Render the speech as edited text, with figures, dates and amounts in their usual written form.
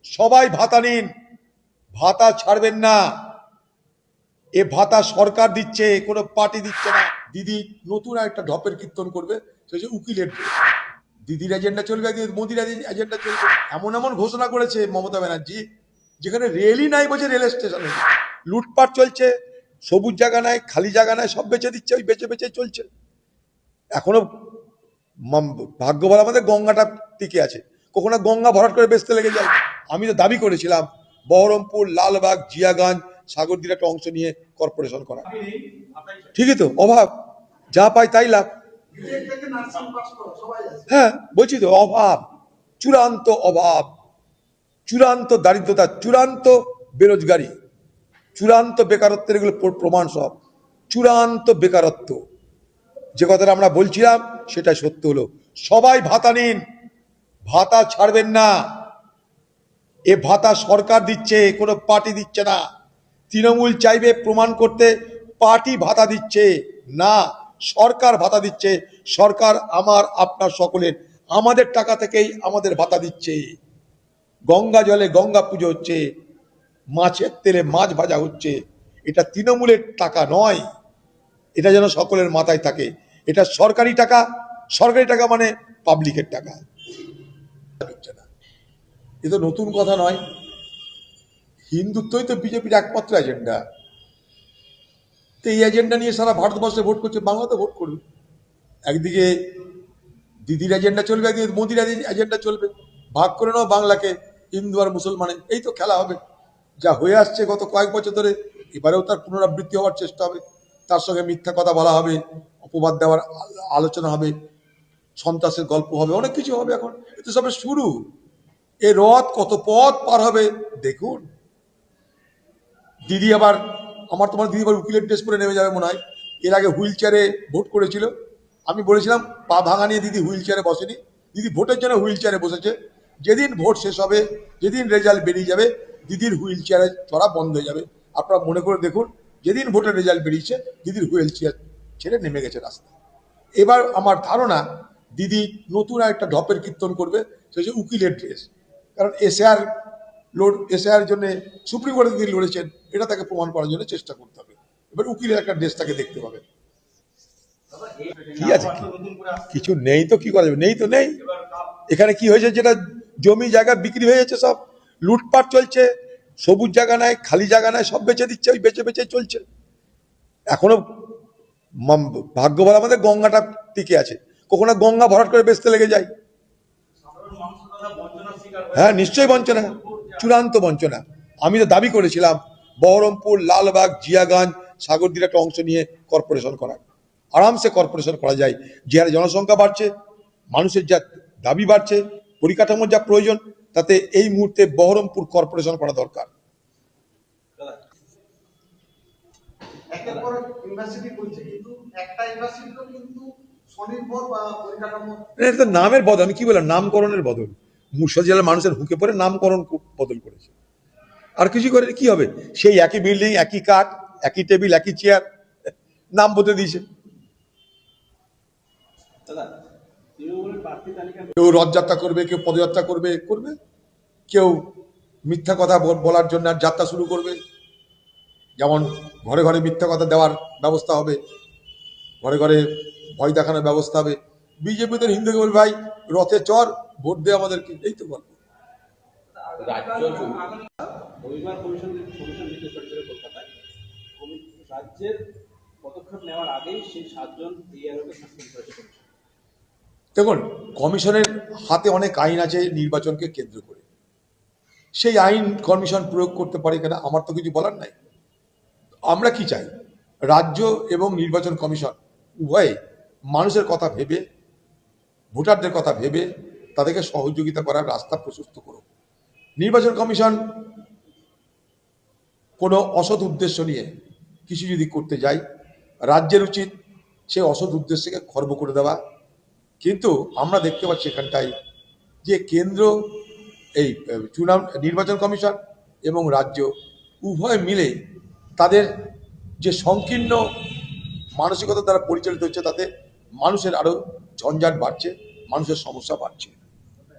সবাই ভাতা নিন, ভাতা ছাড়বেন না। এ ভাতা সরকার দিচ্ছে, কোনো পার্টি দিচ্ছে না। দিদি নতুন একটা ঢপের কীর্তন করবে, সে উকিলের দিদির এজেন্ডা চলবে, মোদির এজেন্ডা চলবে। এমন এমন ঘোষণা করেছে মমতা ব্যানার্জি, যেখানে রেলই নাই, বলছে রেল স্টেশনে লুটপাট চলছে, সবুজ জায়গা নাই, খালি জায়গা নাই, সব বেচে দিচ্ছে, ওই বেচে বেচে চলছে। এখনো ভাগ্য বলা আমাদের গঙ্গাটা টিকে আছে, কখনো গঙ্গা ভরাট করে বেচতে লেগে যায়। আমি তো দাবি করেছিলাম বহরমপুর, লালবাগ, জিয়াগঞ্জ, সাগরদির একটা অংশ নিয়ে কর্পোরেশন করা। ঠিকই তো, অভাব, যা পাই তাই লাভ। হ্যাঁ বলছি তো, অভাব, চূড়ান্ত অভাব, চূড়ান্ত দারিদ্রতা, চূড়ান্ত বেরোজগারি, চূড়ান্ত বেকারত্বের এগুলো প্রমাণ সব। চূড়ান্ত বেকারত্ব, যে কথাটা আমরা বলছিলাম সেটা সত্য হলো। সবাই ভাতা নিন, ভাতা ছাড়বেন না। এ ভাতা সরকার দিচ্ছে, কোনো পার্টি দিচ্ছে না। তৃণমূল চাইবে প্রমাণ করতে পার্টি ভাতা দিচ্ছে না, সরকার ভাতা দিচ্ছে। সরকার আমার আপনার সকলের, আমাদের টাকা থেকেই আমাদের ভাতা দিচ্ছে। গঙ্গা জলে গঙ্গা পুজো হচ্ছে, মাছের তেলে মাছ ভাজা হচ্ছে। এটা তৃণমূলের টাকা নয়, এটা যেন সকলের মাথায় থাকে। এটা সরকারি টাকা, সরকারি টাকা মানে পাবলিকের টাকা। এ তো নতুন কথা নয়। হিন্দুত্বই তো বিজেপির একমাত্র এজেন্ডা। তো এই এজেন্ডা নিয়ে সারা ভারতবর্ষে ভোট করছে, বাংলাতে ভোট করবে। একদিকে দিদির এজেন্ডা চলবে, একদিকে মোদির এজেন্ডা চলবে। ভাগ করে নাও বাংলাকে হিন্দু আর মুসলমানে, এই তো খেলা হবে। যা হয়ে আসছে গত কয়েক বছর ধরে, এবারেও তার পুনরাবৃত্তি হওয়ার চেষ্টা হবে। তার সঙ্গে মিথ্যা কথা বলা হবে, অপবাদ দেওয়ার আলোচনা হবে, সন্ত্রাসের গল্প হবে, অনেক কিছু হবে। এখন এতে সবে শুরু। এ রথ কত পথ পার হবে দেখুন। দিদি আবার, আমার তোমার দিদি আবার উকিলের ড্রেস পরে নেমে যাবে মনে হয়। এর আগে হুইল চেয়ারে ভোট করেছিল, আমি বলেছিলাম পা ভাঙা নিয়ে দিদি হুইল চেয়ারে বসেনি। দিদি ভোটের জন্য হুইল চেয়ারে বসেছে। যেদিন ভোট শেষ হবে, যেদিন রেজাল্ট বেরিয়ে যাবে, দিদির হুইল চেয়ারে চড়া বন্ধ হয়ে যাবে। আপনারা মনে করে দেখুন, যেদিন ভোটের রেজাল্ট বেরিয়েছে, দিদির হুইল চেয়ার ছেড়ে নেমে গেছে রাস্তায়। এবার আমার ধারণা দিদি নতুন একটা ঢপের কীর্তন করবে, সে হচ্ছে উকিলের ড্রেস। কারণ এসআর জন্য সুপ্রিম কোর্টে তিনি লড়েছেন, এটা তাকে প্রমাণ করার জন্য চেষ্টা করতে হবে। এবার উকিলের একটা ড্রেস তাকে দেখতে পাবে। কি আছে, কিছু নেই তো কি করা যাবে, নেই তো নেই। এখানে কি হয়েছে, যেটা জমি জায়গা বিক্রি হয়ে যাচ্ছে, সব লুটপাট চলছে, সবুজ জায়গা নাই, খালি জায়গা নাই, সব বেচে দিচ্ছে, ওই বেচে বেচে চলছে। এখনো ভাগ্য বলা আমাদের গঙ্গাটা টিকে আছে, কখনো গঙ্গা ভরাট করে বেচতে লেগে যায়। হ্যাঁ নিশ্চয়ই বঞ্চনা, চূড়ান্ত বঞ্চনা। আমি তো দাবি করেছিলাম বহরমপুর, লালবাগ, জিয়াগঞ্জ, সাগরদির একটা অংশ নিয়ে কর্পোরেশন করার। আরামসে কর্পোরেশন করা যায়। যে হারে জনসংখ্যা বাড়ছে, মানুষের যা দাবি বাড়ছে, পরিকাঠামোর যা প্রয়োজন, তাতে এই মুহূর্তে বহরমপুর কর্পোরেশন করা দরকার। নামের বদল, আমি কি বললাম, নামকরণের বদল। মুর্শিদাবাদ জেলার মানুষের হুকে পড়ে নামকরণ বদল করেছে, আর কিছু করে কি হবে? সেই একই বিল্ডিং, একই কাঠ, একই টেবিল, একই চেয়ার, নাম বদলে দিয়েছে। কেউ রথযাত্রা করবে, কেউ পদযাত্রা করবে, কেউ মিথ্যা কথা বলার জন্য যাত্রা শুরু করবে। যেমন ঘরে ঘরে মিথ্যা কথা দেওয়ার ব্যবস্থা হবে, ঘরে ঘরে ভয় দেখানোর ব্যবস্থা হবে। বিজেপিদের হিন্দুকে বলবে ভাই রথে চর, ভোট দে আমাদেরকে, এই তো গল্প। দেখুন, কমিশনের হাতে অনেক আইন আছে নির্বাচনকে কেন্দ্র করে। সেই আইন কমিশন প্রয়োগ করতে পারে কিনা আমার তো কিছু বলার নাই। আমরা কি চাই, রাজ্য এবং নির্বাচন কমিশন উভয়ে মানুষের কথা ভেবে, ভোটারদের কথা ভেবে তাদেরকে সহযোগিতা করার রাস্তা প্রশস্ত করুক। নির্বাচন কমিশন কোনো অসৎ উদ্দেশ্য নিয়ে কিছু যদি করতে যায়, রাজ্যের উচিত সে অসৎ উদ্দেশ্যকে খর্ব করে দেওয়া। কিন্তু আমরা দেখতে পাচ্ছি এখানটায় যে কেন্দ্র, এই নির্বাচন কমিশন এবং রাজ্য উভয় মিলে তাদের যে সংকীর্ণ মানসিকতা দ্বারা পরিচালিত হচ্ছে, তাতে মানুষের আরো ঝঞ্ঝাট বাড়ছে, মানুষের সমস্যা বাড়ছে।